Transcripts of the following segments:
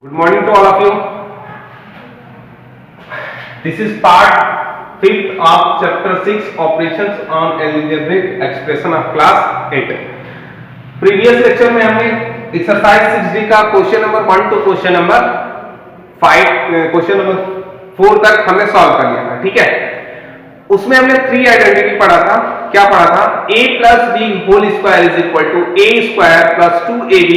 Good morning to all of you. This is part 5th of chapter 6 operations on algebraic expression of class 8. Previous lecture में हमने exercise 6D का question number 1 to question number 4 तक हमने solve कर लिया था, ठीक है। उसमें हमने 3 आइडेंटिटी पढ़ा था। क्या पढ़ा था? a plus b whole square is equal to a square plus 2ab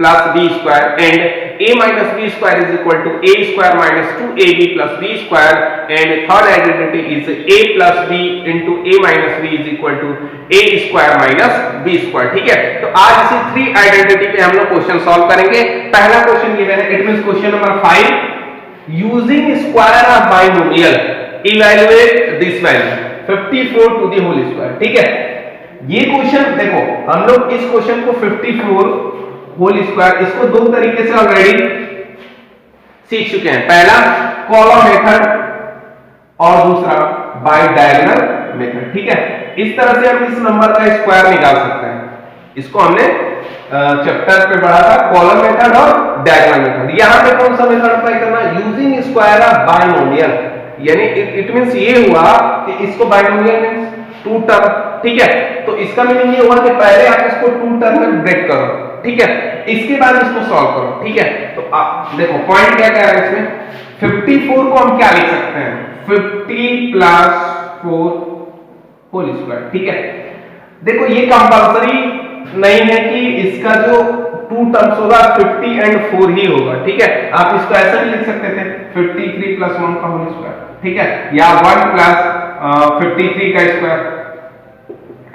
plus b square and a minus b square is equal to a square minus 2ab plus b square and third identity is a plus b into a minus b is equal to a square minus b square, ठीक है। तो आज इसी 3 identity पे हम लोग question solve करेंगे। पहला क्वेश्चन गिवन है, it means question number 5, using square of binomial evaluate this value 54 to the whole square, ठीक है। ये क्वेश्चन देखो, हम लोग इस क्वेश्चन को 54 होल स्क्वायर इसको दो तरीके से ऑलरेडी सीख चुके हैं। पहला कॉलम मेथड और दूसरा बाय डायगोनल मेथड, ठीक है। इस तरह से हम इस नंबर का स्क्वायर निकाल सकते हैं। इसको हमने चैप्टर पे पढ़ा था, कॉलम मेथड और डायगोनल मेथड। यहां पे कौन सा मेथड अप्लाई करना? यूजिंग स्क्वायर ऑफ बाइनोमियल, यानी इट मींस ये हुआ कि इसको बाइनोमियल मींस 2 टर्म, ठीक है। तो इसका मीनिंग ये हुआ कि पहले आप इसको 2 टर्म में ब्रेक करो, ठीक है, इसके बाद इसको सॉल्व करो, ठीक है। तो आप देखो पॉइंट क्या कह रहा है इसमें, 54 को हम क्या लिख सकते हैं? 50 प्लस 4 होल स्क्वायर, ठीक है। देखो ये कंपलसरी नहीं है कि इसका जो 2 टर्म्स होगा 50 एंड 4 ही होगा, ठीक है। आप इसको ऐसा भी लिख सकते थे 53 प्लस 1 का होल स्क्वायर, ठीक है, या 1 प्लस 53 का स्क्वायर,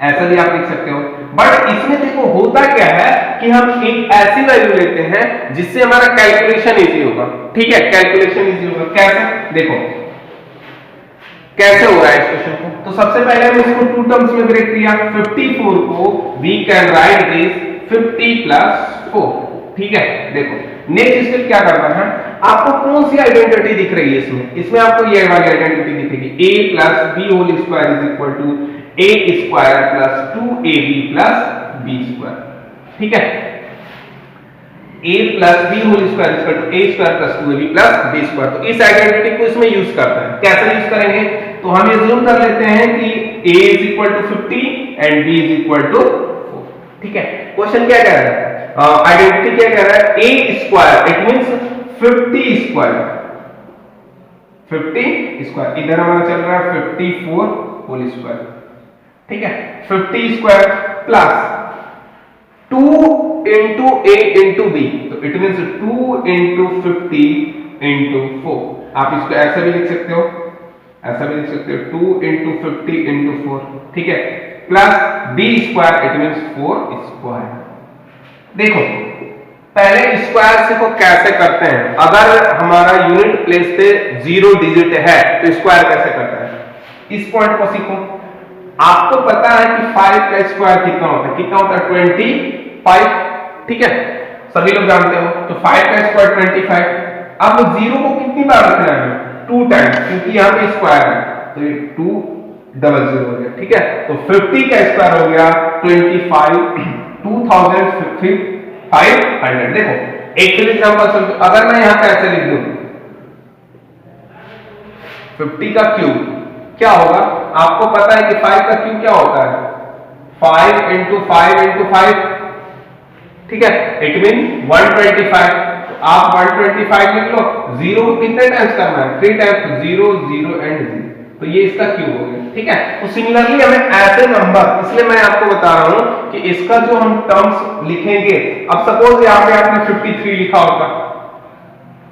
ऐसा भी आप लिख सकते हो। बट इसमें देखो होता क्या है कि हम एक ऐसी वैल्यू लेते हैं जिससे हमारा कैलकुलेशन इजी होगा, ठीक है। कैलकुलेशन इजी होगा कैसे? देखो कैसे हो रहा है इस क्वेश्चन को। तो सबसे पहले हम इसको 2 टर्म्स में ब्रेक किया। 54 को we can write this 50 plus 4, ठीक है। देखो नेक्स्ट स्टेप क्या करना है, आपको कौन सी आइडेंटिटी दिख रही है इसमें? इसमें आपको ये वाली आइडेंटिटी दिखेगी, a plus b whole square is equal to a square plus 2ab plus b square, ठीक है। a plus b whole square equal to a square plus 2ab plus b square. तो इस आइडेंटिटी को इसमें use करते हैं। कैसे use करेंगे? तो हम अज्यूम कर लेते हैं कि a is equal to 50 and b is equal to 4, ठीक है। क्वेश्चन क्या कह रहा है? आइडेंटिटी क्या कह रहा है? a square it means 50 square, 50 square, इधर हमारा चल रहा है 54 होल स्क्वायर, ठीक है। 50 square plus 2 into a into b, तो इट मींस 2 इंटू 50 इंटू 4। आप इसको ऐसा भी लिख सकते हो, ऐसा भी लिख सकते हो 2 इंटू 50 इंटू 4, ठीक है, plus b square it means 4 square. देखो पहले स्क्वायर से को कैसे करते हैं। अगर हमारा यूनिट प्लेस पे 0 डिजिट है तो स्क्वायर कैसे करते हैं, इस पॉइंट को सीखो। आपको पता है कि 5 का स्क्वायर कितना होता है? कितना होता है? 25, ठीक है, सभी लोग जानते हो। तो 5 का स्क्वायर 25। अब 0 को कितनी बार रखना है? 2 टाइम्स, क्योंकि यहाँ पे स्क्वायर है, तो ये 2 डबल 0 हो गया, ठीक है। तो 50 का स्क्वायर हो गया 25, 2500। देखो एक एग्जांपल, अगर मैं यहां पे ऐसे लिख दूं 50 का क्यूब क्या होगा? आपको पता है कि 5 का क्यूब क्या होता है? 5 इंटू 5 इंटू 5, ठीक है, इट मीन 125। तो आप 125 लिख लो। 0 को कितने टाइम्स करना है? 3 टाइम्स, 0 0 एंड 0, तो ये इसका क्यूब हो गया, ठीक है। तो सिमिलरली हमें ऐसे नंबर, इसलिए मैं आपको बता रहा हूं कि इसका जो हम टर्म्स लिखेंगे, अब सपोज यहां पे आपने 53 लिखा होगा,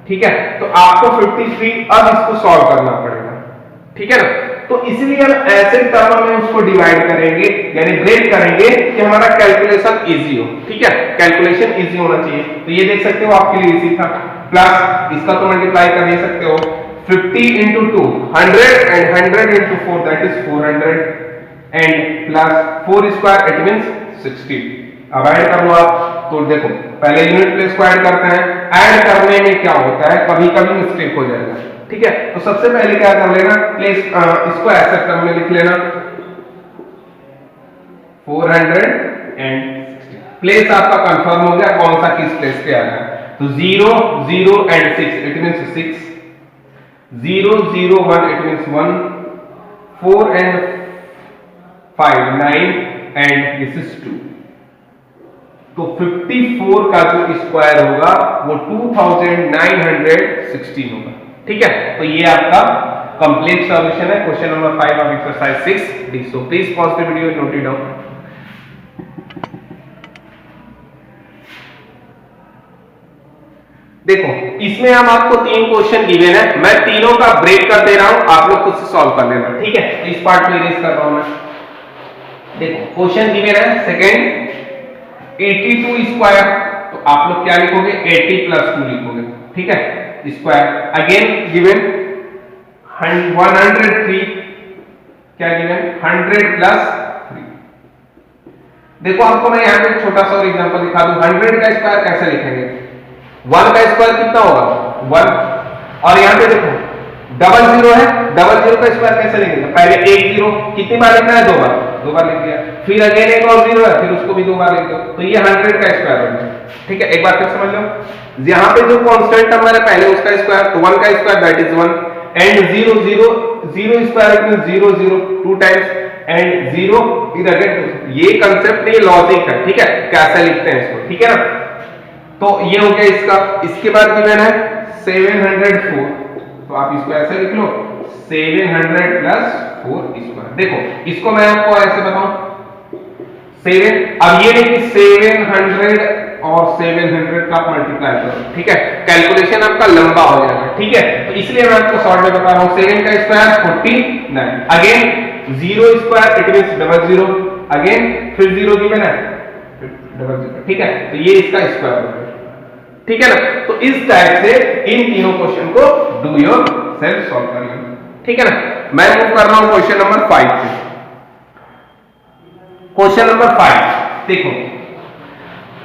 ठीक है, तो आपको 53 अब इसको सॉल्व करना पड़ेगा, ठीक है ना। तो इसलिए हम ऐसे टर्म में उसको डिवाइड करेंगे, यानी ब्रेक करेंगे कि हमारा कैलकुलेशन इजी हो, ठीक है। कैलकुलेशन इजी होना चाहिए। तो ये देख सकते हो आपके लिए इजी था। प्लस इसका तो मल्टीप्लाई कर नहीं सकते हो, 50 into 2 100 and 100 into 4 that is 400 and plus 4 square it means 60। अब ऐड कर लो आप। तो देखो पहले यूनिट प्लेस को ऐड करते हैं। ऐड करने में क्या होता है, कभी कभी मिस्टेक हो जाएगा, ठीक है। तो सबसे पहले क्या कर लेना, प्लेस इसको ऐसे टर्म में लिख लेना 400 and 60। प्लेस आपका कंफर्म हो गया, कौन सा किस प्लेस पे आ रहा है। तो 0 0 and 6 it means 6, 0 0 1 it means 1, 4 and 5 9 and this is 2। तो 54 का जो स्क्वायर होगा वो 2916 होगा। ठीक है, तो ये आपका कंप्लीट सॉल्यूशन है question number 5 of exercise 6D। So please pause the video, note it down. देखो इसमें हम आपको 3 क्वेश्चन गिवन है, मैं तीनों का ब्रेक कर दे रहा हूं, आप लोग खुद से सॉल्व कर लेना। ठीक है, इस पार्ट में इरेज कर रहा हूं मैं। देखो क्वेश्चन गिवन है सेकंड 82 स्क्वायर, तो आप लोग क्या लिखोगे 80 प्लस 2 लिखोगे। ठीक है, स्क्वायर। अगेन गिवन 103, क्या गिवन 100 प्लस 3। देखो आपको मैं यहां पे एक छोटा सा और एग्जांपल दिखा दूं। 100 का स्क्वायर कैसे लिखेंगे, 1 का स्क्वायर कितना होगा 1, और यहां पे देखो डबल जीरो है, डबल जीरो का स्क्वायर कैसे लिखेंगे, पहले एक जीरो कितनी बार लिखना है, 2 बार, 2 बार लिख दिया, फिर अगेन एक और जीरो है, फिर उसको भी 2 बार लिख दो, तो ये 100 का स्क्वायर हो गया। ठीक है, एक बार फिर समझ लो, यहां पे जो कांस्टेंट नंबर है पहले उसका स्क्वायर, तो 1 का square that is 1, and 0 0 0 square means 0 0 2 times, and 0 फिर अगेन। ये कांसेप्ट नहीं, लॉजिक है। ठीक है, कैसे लिखते हैं इसको, ठीक है ना। तो ये हो गया इसका। इसके बाद गिवन है 704, तो आप इसको ऐसे लिख लो 700 प्लस 4 स्क्वायर। देखो इसको मैं आपको ऐसे बताऊं 7, अब ये नहीं कि 700 और 700 का मल्टीप्लाई करो। ठीक है, कैलकुलेशन आपका लंबा हो जाएगा। ठीक है, तो इसलिए मैं आपको शॉर्ट में बता रहा हूं 7 का square 49, again 0 square it means double zero, again फिर 0 गिवन है डबल जीरो। ठीक है, तो ये इसका स्क्वायर हो गया। ठीक है ना, तो इस टाइप से इन तीनों क्वेश्चन को डू योर सेल्फ सॉल्व कर लेना। ठीक है ना, मैं मूव कर रहा हूं क्वेश्चन नंबर 5 पे। क्वेश्चन नंबर 5 देखो,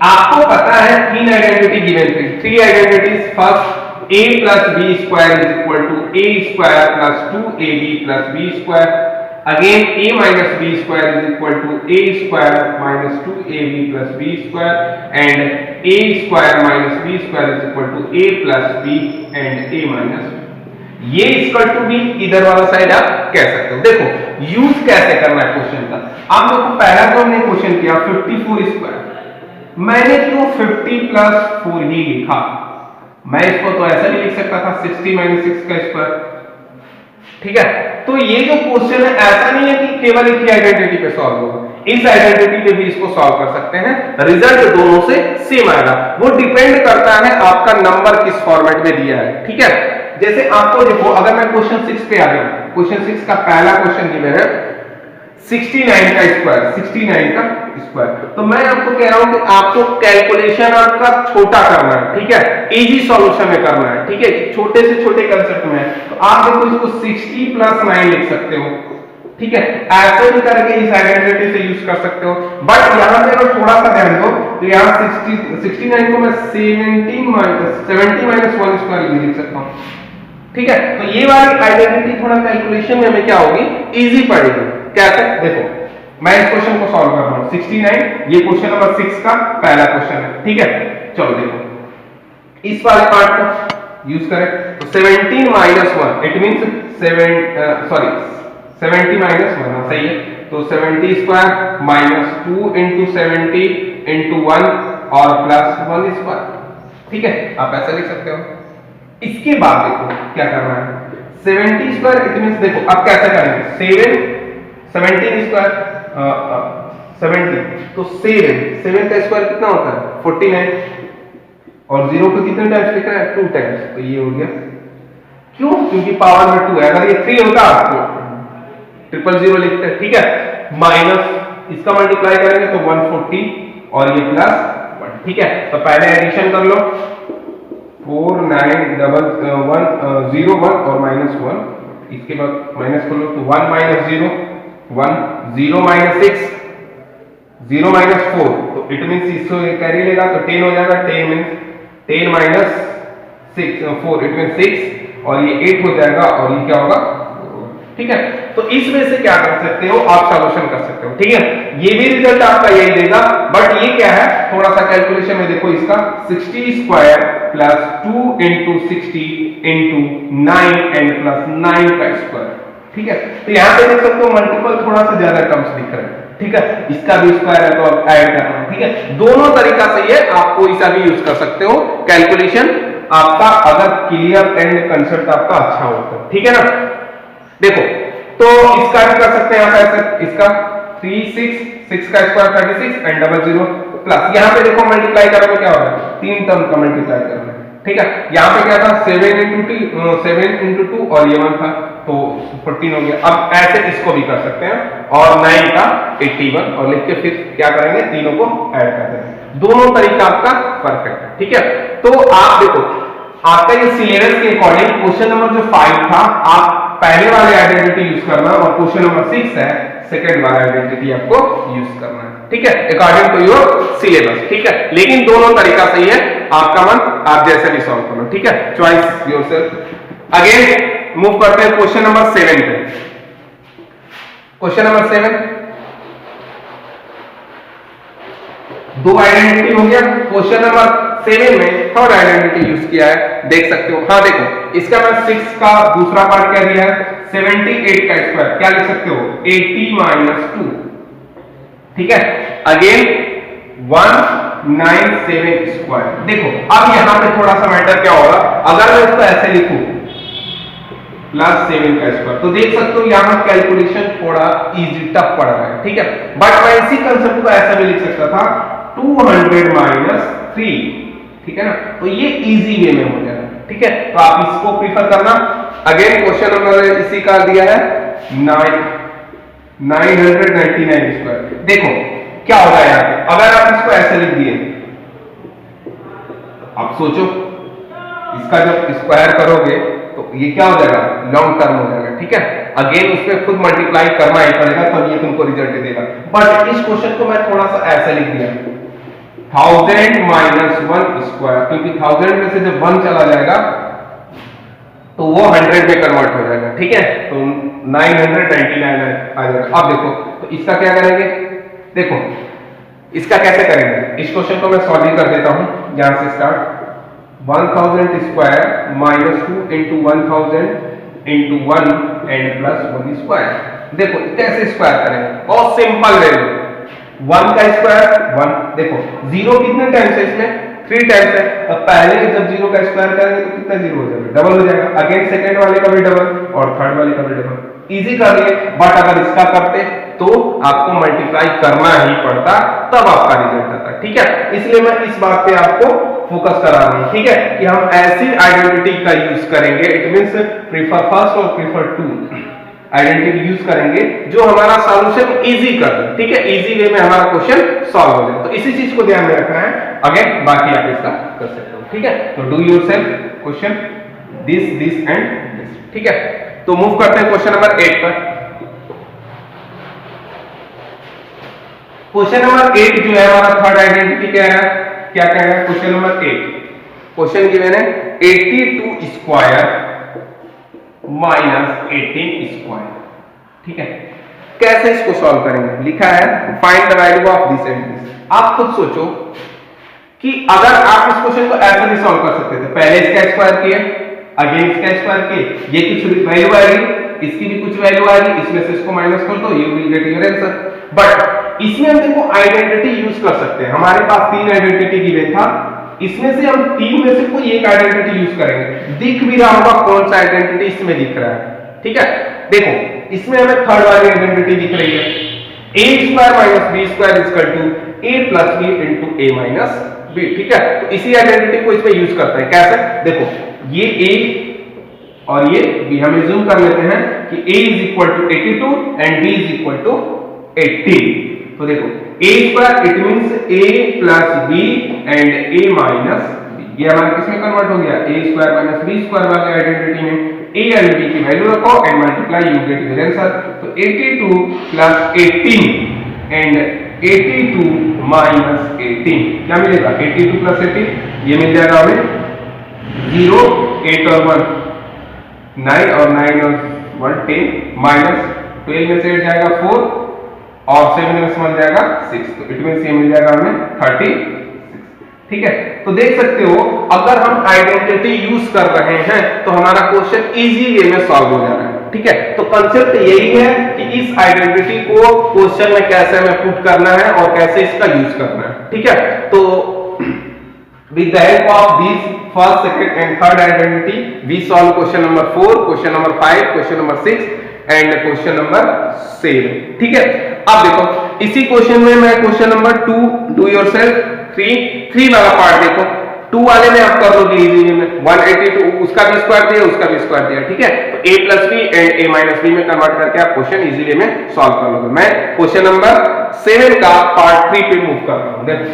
आपको पता है 3 आइडेंटिटी गिवन थी, 3 identities. First a plus B square is equal to a square plus 2ab plus b square, again a minus b square is equal to a square minus 2ab plus b square, and a square minus b square is equal to a plus b and a minus. ये equal to B इधर वाला side आप कह सकते हो। देखो use कैसे करना है क्वेश्चन का, आप लोग को पहला जो हमने क्वेश्चन किया 54 स्क्वायर, मैंने क्यों 50 प्लस 4 ही लिखा, मैं इसको तो ऐसा भी लिख सकता था 60 माइनस 6 का स्क्वायर। ठीक है, तो ये जो क्वेश्चन है ऐसा नहीं है कि केवल एक ही आइडेंटिटी पे सॉल्व होगा, इस आइडेंटिटी पे भी इसको सॉल्व कर सकते हैं, रिजल्ट दोनों से सेम आएगा। वो डिपेंड करता है आपका नंबर किस फॉर्मेट में दिया है। ठीक है, जैसे आपको देखो अगर मैं क्वेश्चन 6 पे आ गया, क्वेश्चन 6 का पहला क्वेश्चन गिवन है 69 का स्क्वायर, 69 का स्क्वायर, तो मैं आपको कह रहा हूं कि आपको कैलकुलेशन आपका छोटा करना है। ठीक है, इजी सॉल्यूशन में करना है। ठीक है, छोटे से छोटे कंसेप्ट में, तो आप देखो इसको 60 प्लस 9 लिख सकते हो। ठीक है, ऐसे भी करके इस आइडेंटिटी से यूज कर सकते हो, बट यहां पे अगर थोड़ा सा ध्यान दो तो यहां 69 को मैं 70 माइनस 1 स्क्वायर लिख सकता हूं। ठीक है, तो ये वाली आइडेंटिटी थोड़ा कैलकुलेशन में हमें क्या होगी, इजी पड़ेगी। कैसे, देखो मैं इस क्वेश्चन को सॉल्व कर रहा हूं 69, ये क्वेश्चन नंबर 6 का पहला क्वेश्चन है। ठीक है, चलो देखो इस वाले पार्ट को यूज करें, तो 17 माइनस 1 इट मींस 70 माइनस 1, सही है, तो 70 स्क्वायर माइनस 2 इंटू 70 इंटू 1 और प्लस 1 स्क्वायर। ठीक है, आप ऐसा लिख सकते हो। इसके बाद देखो क्या करना है, 70 स्क्वायर इट मींस, देखो अब कैसे करेंगे, 17 स्क्वायर 70, तो 7 का स्क्वायर कितना होता है 49, और 0 को कितने टाइम्स लिखना है 2 टाइम्स, तो ये हो गया। क्यों, क्योंकि पावर में 2 है, अगर ये 3 होता तो 000 लिखते हैं। ठीक है, माइनस इसका मल्टीप्लाई करेंगे तो 140 और ये प्लस 1। ठीक है, तो पहले एडिशन कर लो 491101 और माइनस 1, इसके बाद माइनस कर लो तो 1 माइनस 0 1, 0 माइनस 6 0 माइनस 4, तो इट मींस इसको कैरी लेगा तो 10 हो जाएगा, 10 मींस 10 माइनस 4 इट मींस 6, और ये 8 हो जाएगा और ये क्या होगा। ठीक है, तो तो इसमें से क्या कर सकते हो, आप सॉल्यूशन कर सकते हो, ठीक है। ये भी रिजल्ट आपका यही देगा, बट ये क्या है, थोड़ा सा कैलकुलेशन में देखो इसका 60 square plus 2 into 60 into 9 and plus 9 का स्क्वायर, ठीक है। तो यहां पे देख सकते हो मल्टीपल थोड़ा सा ज्यादा टर्म्स दिख रहे हैं, ठीक है। इसका भी स्क्वायर है तो अब ऐड करना है, ठीक है। दोनों तरीका सही है, आप कोई सा भी यूज कर सकते हो। कैलकुलेशन आपका अगर क्लियर एंड कंसेप्ट आपका अच्छा हो तो, ठीक है ना। देखो तो इसका भी कर सकते हैं आप ऐसे, इसका 3 6 का स्क्वायर 36 एंड डबल 0 प्लस, यहां पे देखो मल्टीप्लाई करोगे क्या होगा, 3 टर्म का मल्टीप्लाई करोगे, ठीक है। यहां पे क्या था 7 इंटू 2 और ये 1 था तो 14 हो गया। अब ऐसे इसको भी कर सकते हैं और 9 का 81 और लिख के फिर क्या करेंगे, तीनों को ऐड कर देंगे। दोनों तरीका आपका परफेक्ट है, ठीक है। तो आप देखो आपका ये सिलेबस के अकॉर्डिंग क्वेश्चन नंबर जो 5 था, आप पहले वाले आइडेंटिटी यूज करना और क्वेश्चन नंबर 6 है सेकंड वाला आइडेंटिटी आपको यूज करना है, ठीक है, अकॉर्डिंग टू योर सिलेबस, ठीक है। लेकिन दोनों तरीका सही है, आपका मन आप जैसे भी सॉल्व करो, ठीक है, चॉइस योरसेल्फ। अगेन मूव करते हैं क्वेश्चन नंबर 7 पे। क्वेश्चन नंबर 7, दो आइडेंटिटी हो गया। क्वेश्चन नंबर 7 में थर्ड आइडेंटिटी यूज किया है, देख सकते हो। हाँ देखो, इसका मैं 6 का दूसरा पार्ट क्या दिया है, 78 का स्क्वायर, क्या लिख सकते हो 80 माइनस 2, ठीक है। Again 197 square. देखो अब यहां पे थोड़ा सा मैटर क्या होगा, अगर मैं इसको ऐसे लिखूं प्लस 7 का स्क्वायर, तो देख सकते हो यहां कैलकुलेशन थोड़ा इजी टफ पड़ रहा है, ठीक है। बट मैं इसी कंसेप्ट को ऐसा भी लिख सकता था 200 माइनस 3, ठीक है ना, तो ये इजी वे में हो जाएगा, ठीक है। तो आप इसको प्रीफर करना। अगेन क्वेश्चन नंबर इसी का दिया है 999 स्क्वायर। देखो क्या होगा यहां पे, अगर आप इसको ऐसे लिख दिए, आप सोचो इसका जब स्क्वायर करोगे तो ये क्या हो जाएगा, लॉन्ग टर्म हो जाएगा, ठीक है। अगेन उसमें खुद मल्टीप्लाई करना ही पड़ेगा तब ये तुमको रिजल्ट देगा। बट इस क्वेश्चन को मैं थोड़ा सा ऐसे लिख दिया 1000 माइनस 1 स्क्वायर, क्योंकि 1000 में से जब 1 चला जाएगा तो वो 100 में कन्वर्ट हो जाएगा, ठीक है। तो 999 आ जाएगा। अब देखो तो इसका क्या करेंगे, देखो इसका कैसे करेंगे, इस क्वेश्चन को मैं सॉल्व कर देता हूं यहां से start. 1000 square minus 2 into 1000 into 1 and plus 1 square. देखो कैसे स्क्वायर करेंगे, बहुत सिंपल वैल्यू, 1 का स्क्वायर 1, देखो 0 कितने टाइम्स है इसमें, 3 टाइम्स है। अब पहले जब 0 का स्क्वायर करेंगे तो कितना 0 हो जाएगा, डबल हो जाएगा। अगेन सेकंड वाले का भी डबल और थर्ड वाले का भी डबल, इजी कर लिए। बट अगर इसका करते तो आपको मल्टीप्लाई करना ही पड़ता, तब आपका रिजल्ट आता, ठीक है। इसलिए मैं इस बात पे आपको फोकस करा रहा हूं, ठीक है, कि हम ऐसी आइडेंटिटी का यूज करेंगे, इट मींस प्रीफर फर्स्ट और प्रीफर टू आइडेंटिटी यूज करेंगे जो हमारा सॉल्यूशन इजी कर दे, ठीक है, इजी वे में हमारा क्वेश्चन सॉल्व हो जाए। तो इसी चीज को ध्यान में रखना है। अगेन बाकी आप इसका कर सकते हो, ठीक है। तो do yourself question this and this, ठीक है। तो मूव करते हैं क्वेश्चन नंबर 8 पर। क्वेश्चन नंबर 8 जो है हमारा थर्ड आइडेंटिटी क्या है, क्या कह रहा है क्वेश्चन नंबर 8, क्वेश्चन गिवन है 82 स्क्वायर माइनस 18 स्क्वायर, ठीक है। कैसे इसको सॉल्व करेंगे, लिखा है find the value of this and this. आप खुद सोचो कि अगर आप इस क्वेश्चन को ऐसे भी सॉल्व कर सकते थे, पहले इसका स्क्वायर किए, अगेन इसका स्क्वायर किए, ये कुछ वैल्यू आएगी, इसकी भी कुछ वैल्यू आएगी, इसमें से इसको माइनस कर दो, you will get your answer. But इसमें हम देखो आइडेंटिटी यूज कर सकते हैं, हमारे पास 3 आइडेंटिटी गिवन था, इसमें से हम 3 में से कोई एक आइडेंटिटी यूज करेंगे। दिख भी रहा होगा कौन सा आइडेंटिटी इसमें दिख रहा है, ठीक है। देखो इसमें हमें थर्ड वाली आइडेंटिटी दिख रही है, a square minus b square equal to a plus b into a minus b, ठीक है। तो इसी आइडेंटिटी को इसमें यूज करते हैं, कैसे, देखो ये a और ये b, हम जूम कर लेते हैं कि a is equal to 82 and b is equal to 18। तो देखो a square it means a plus b and a minus b, ये हमारा किसमें कन्वर्ट हो गया, a square minus b square वाले आइडेंटिटी में a एंड b की वैल्यू रखो and multiply, you get your answer. तो 82 प्लस 18 एंड 82 माइनस 18 क्या मिलेगा, 82 प्लस 18 ये मिल जाएगा हमें 0, 8 और 1 9 और 9 और 1 10 माइनस 12 में से 8 जाएगा 4 और 7 में से 1 जाएगा 6, तो इट मींस ये मिल जाएगा हमें 36। ठीक है, तो देख सकते हो अगर हम आइडेंटिटी यूज कर रहे हैं तो हमारा क्वेश्चन इजी वे में सॉल्व हो जा रहा है। ठीक है, तो कंसेप्ट यही है कि इस आइडेंटिटी को क्वेश्चन में कैसे हमें पुट करना है और कैसे इसका यूज करना है। ठीक है, तो with the help of these first, second and third identity we solve question number 4, question number 5, question number 6 and question number 7। ठीक है, अब देखो इसी क्वेश्चन में मैं क्वेश्चन नंबर 2 डू योरसेल्फ 3 वाला पार्ट देखो, 2 वाले में आप कर लोगे इजीली में 182 उसका भी स्क्वायर दिया उसका भी स्क्वायर दिया। ठीक है, तो a plus B and a minus B में कन्वर्ट करके आप क्वेश्चन इजीली में सॉल्व कर लोगे। मैं क्वेश्चन नंबर 7 का पार्ट 3 पे मूव कर रहा हूं। देखो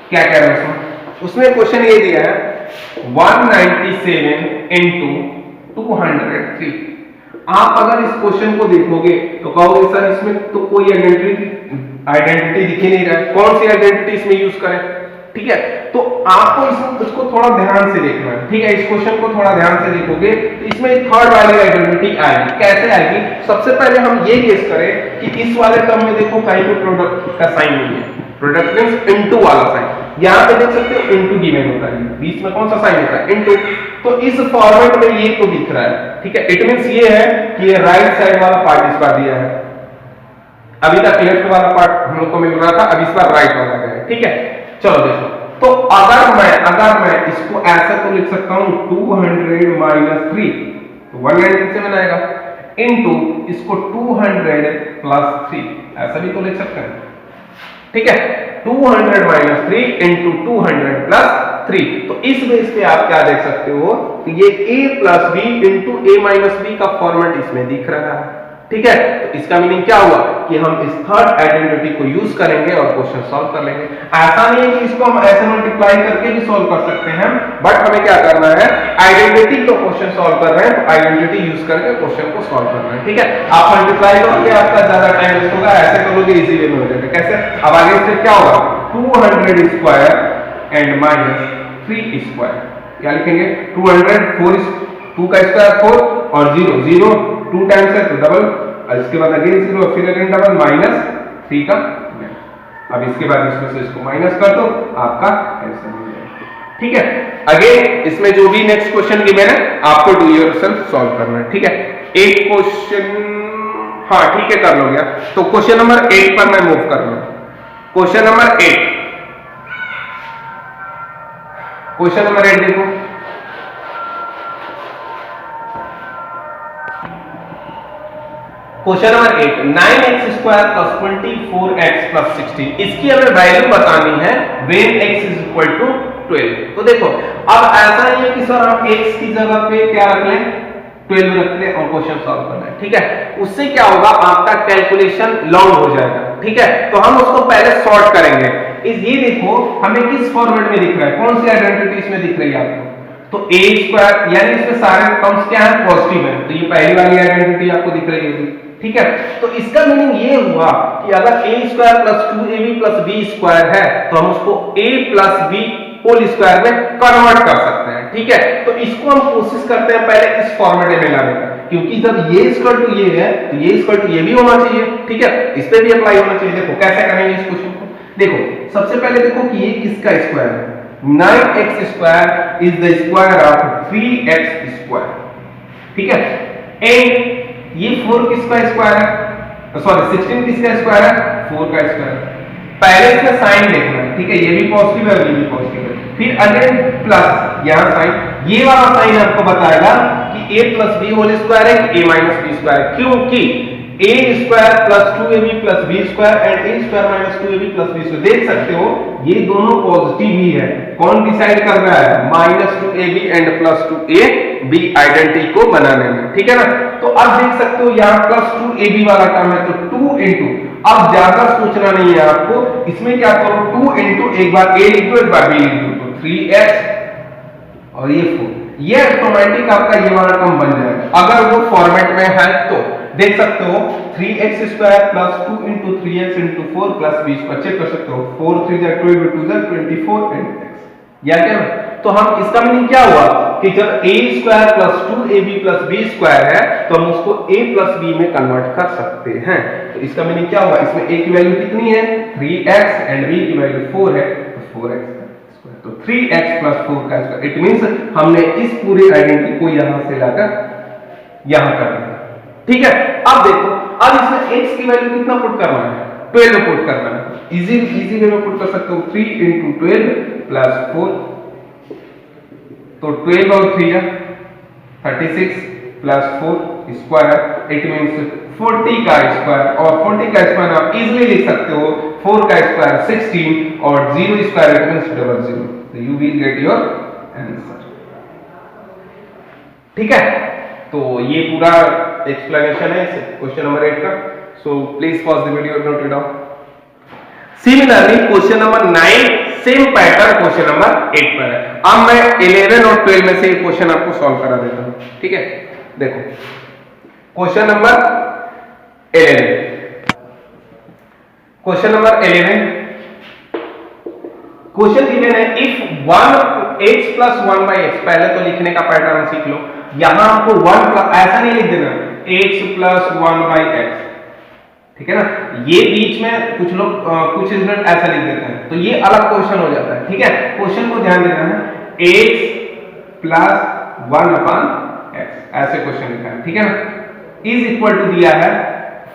क्या कह रहा है उसमें क्वेश्चन ये दिया है 197 into 203। आप अगर इस क्वेश्चन को देखोगे तो कहोगे सर इसमें तो कोई आइडेंटिटी दिख ही नहीं रहा है, कौन सी आइडेंटिटी इसमें यूज करें। ठीक है, तो आपको इसको थोड़ा ध्यान से देखना है। ठीक है, इस क्वेश्चन को थोड़ा ध्यान से देखोगे तो इसमें थर्ड वाली आइडेंटिटी आएगी। कैसे आएगी, सबसे पहले हम ये गेस करें कि इस वाले टर्म में देखो कहीं पे प्रोडक्ट का साइन नहीं है, प्रोडक्ट मींस इनटू वाला साइन, यहां पे देख सकते हो इनटू गिवन होता है, बीच में कौन सा साइन होता है इनटू, तो इस फॉर्मेट में ये तो दिख रहा है। ठीक है, इट मींस ये है कि ये राइट साइड वाला पार्ट इस बार दिया है, अभी तक लेफ्ट वाला पार्ट हम लोग को मिल रहा था, अब इस बार राइट वाला गया है। ठीक है, चलो देखो, तो अगर मैं इसको ऐसा तो लिख सकता हूं 200 माइनस 3 तो 197 आएगा, इनटू इसको 200 प्लस 3 ऐसा भी तो लिख सकते हैं। ठीक है, 200 माइनस 3 इंटू 200 प्लस 3, तो इस बेस पे आप क्या देख सकते हो कि ये a plus B into a minus B का फॉर्मेट इसमें दिख रहा है। ठीक है, तो इसका मीनिंग क्या हुआ कि हम इस थर्ड आइडेंटिटी को यूज करेंगे और क्वेश्चन सॉल्व कर लेंगे। ऐसा नहीं है कि इसको हम ऐसे मल्टीप्लाई करके भी सॉल्व कर सकते हैं, बट हमें क्या करना है, आइडेंटिटी को क्वेश्चन सॉल्व कर रहे हैं तो आइडेंटिटी यूज करके क्वेश्चन को सॉल्व करना है। ठीक है, आप मल्टीप्लाई करोगे आपका ज्यादा टाइम वेस्ट होगा, ऐसे करोगे इजी वे में हो जाएगा। कैसे, अब आगे से क्या होगा 200 स्क्वायर एंड माइनस 3 स्क्वायर, क्या लिखेंगे 200 4 2 का स्क्वायर 4 और 0 0 2 टाइम्स है तो डबल, और इसके बाद अगेन 0 फिर अगेन डबल माइनस 3 का। अब इसके बाद इसमें से इसको माइनस कर दो, आपका आंसर मिल जाएगा। ठीक है, अगेन इसमें जो भी नेक्स्ट क्वेश्चन गिवन है आपको डू योरसेल्फ सॉल्व करना है। ठीक है, एक क्वेश्चन, हाँ ठीक है कर लो गया, तो क्वेश्चन नंबर 8 पर मैं मूव कर रहा हूं। क्वेश्चन नंबर 8 देखो, question number 8 9x square plus 24x plus 16, इसकी हमें वैल्यू बतानी है when x is equal to 12। तो देखो अब ऐसा नहीं है कि सर आप x की जगह पे क्या रख लें 12 रख लें और क्वेश्चन सॉल्व करना है। ठीक है, उससे क्या होगा आपका कैलकुलेशन लॉन्ग हो जाएगा। ठीक है, तो हम उसको पहले सॉर्ट करेंगे। ये देखो हमें किस फॉर्मेट में दिख रहा है, कौन सी आइडेंटिटी इसमें दिख रही है आपको, तो a स्क्वायर यानी इसमें सारे टर्म्स क्या है पॉजिटिव है, तो ये पहली वाली आइडेंटिटी आपको दिख रही होगी। ठीक है, तो इसका मीनिंग ये हुआ कि अगर a square plus 2ab plus b square है तो हम उसको a plus b whole square में कन्वर्ट कर सकते हैं। ठीक है, तो इसको हम कोशिश करते हैं पहले इस फॉर्मेट में लाने का, क्योंकि जब ये इक्वल टू ये है तो ये इक्वल टू ये भी होना चाहिए। ठीक है, इस पे भी अप्लाई होना चाहिए। देखो कैसे करेंगे इस क्वेश्चन को, देखो सबसे पहले देखो कि ये किसका स्क्वायर है, 9x square is the square of 3x square. ठीक है, एंड ये 4 किसका स्क्वायर है, सॉरी 16 किसका स्क्वायर है 4 का स्क्वायर। पहले इसका साइन देखना है। ठीक है, ये भी पॉजिटिव है और ये भी पॉजिटिव है, फिर अगेन प्लस यहां साइन, ये वाला साइन आपको बताएगा कि a plus B whole square है कि a माइनस बी स्क्वायर, क्योंकि a square plus 2ab plus b square and a square minus 2ab plus b square, देख सकते हो ये दोनों पॉजिटिव ही है। कौन डिसाइड कर रहा है, minus 2ab and plus 2ab identity को बनाने में। ठीक है ना, तो अब देख सकते हो यहाँ प्लस 2ab वाला टर्म है तो 2 इंटू, अब ज्यादा सोचना नहीं है आपको, इसमें क्या करो 2 इंटू एक बार a लिख दो एक बार b लिख दो, तो 3x और ये 4, ये ऑटोमेटिक आपका ये वाला टर्म बन जाएगा। अगर वो फॉर्मेट में है तो देख सकते हो 3x square plus 2 into 3x into 4 plus b square, check कर सकते हो 4 3 जा 12 2 जा 24 एंड x, या क्या तो हम इसका मीनिंग क्या हुआ कि जब a square plus 2ab plus b square है तो हम उसको a प्लस b में कन्वर्ट कर सकते हैं। तो इसका मीनिंग क्या हुआ, इसमें a की वैल्यू कितनी है 3x एंड b की वैल्यू 4 है, तो 4x स्क्वायर, तो 3x प्लस 4 का स्क्वायर। इट मींस हमने इस पूरी आइडेंटिटी को यहां से लाकर यहां कर दिया। ठीक है, अब देखो, अब इसमें x की वैल्यू कितना पुट करना है, 12 पुट करना है। इजी वे में पुट कर सकते हो, 3 into 12 प्लस 4, तो 12 और 3 है 36 प्लस 4 स्क्वायर, इट मींस 40 का स्क्वायर, और 40 का स्क्वायर आप इजीली लिख सकते हो 4 का स्क्वायर 16 और 0 स्क्वायर इट मींस 00, तो you will get your answer. ठीक है, तो ये पूरा एक्सप्लेनेशन है क्वेश्चन नंबर 8 का। So please pause the video, note it down. Similarly question number 9 same pattern question number 8 पर है। अब मैं 11 और 12 में से क्वेश्चन आपको सॉल्व करा देता हूं। ठीक है, देखो question number 11, question number 11 question given है if 1x plus 1 by x, पहले तो लिखने का पैटर्न सीख लो। यहां आपको 1 प्लस ऐसा नहीं लिख देना x प्लस 1 बाई एक्स, ठीक है ना, ये बीच में कुछ लोग कुछ स्टूडेंट ऐसा लिख देते हैं, तो ये अलग क्वेश्चन हो जाता है। ठीक है, क्वेश्चन को ध्यान देना है, x प्लस 1 अपॉन x, ऐसे क्वेश्चन लिखा है। ठीक है ना, इज इक्वल टू दिया है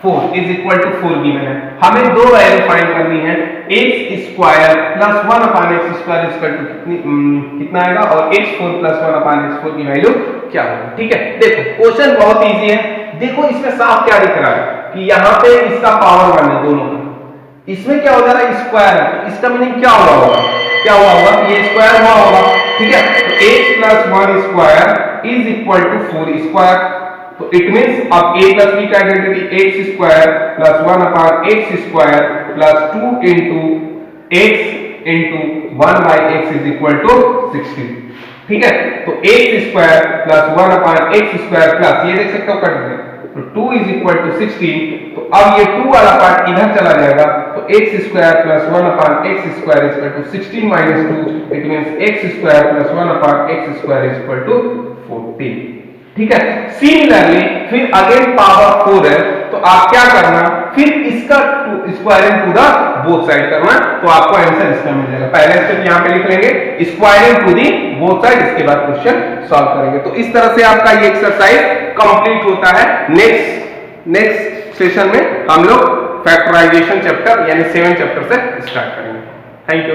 4, इज इक्वल टू 4 गिवन है, हमें दो वैल्यू फाइंड करनी है, x square plus 1 upon x square equal to कितना आएगा, और x4 प्लस 1 अपॉन x4 की वैल्यू क्या होगी। ठीक है, देखो क्वेश्चन बहुत इजी है। देखो इसमें साफ क्या दिख रहा है कि यहाँ पे इसका पावर 1 है दोनों का, इसमें क्या हो जा रहा है स्क्वायर है, तो इसका मीनिंग क्या हुआ होगा, क्या हुआ होगा, ये स्क्वायर हुआ होगा। ठीक है, तो x plus 1 square is equal to 4 square, तो इट मींस अब a प्लस b का identity x square plus 1 upon x square plus 2 into x into 1 by x is equal to 16। ठीक है, तो x square plus 1 upon x square plus, ये देख सकते हो कट गए, तो 2 इज इक्वल टू 16, तो अब ये 2 वाला पार्ट इधर चला जाएगा, तो x square plus 1 upon x square is equal to 16 minus 2, it means x square plus 1 upon x square is equal to 14। ठीक है, सिमिलरली फिर अगेन पावर 4 है, तो आप क्या करना, फिर इसका squaring to the both side करना, तो आपको आंसर इसका मिल जाएगा। पहले स्टेप यहां पे लिख लेंगे, squaring to the both side, इसके बाद क्वेश्चन सॉल्व करेंगे। तो इस तरह से आपका ये एक्सरसाइज कंप्लीट होता है। नेक्स्ट सेशन में हम लोग फैक्टराइजेशन चैप्टर यानी 7 चैप्टर से स्टार्ट करेंगे। Thank you.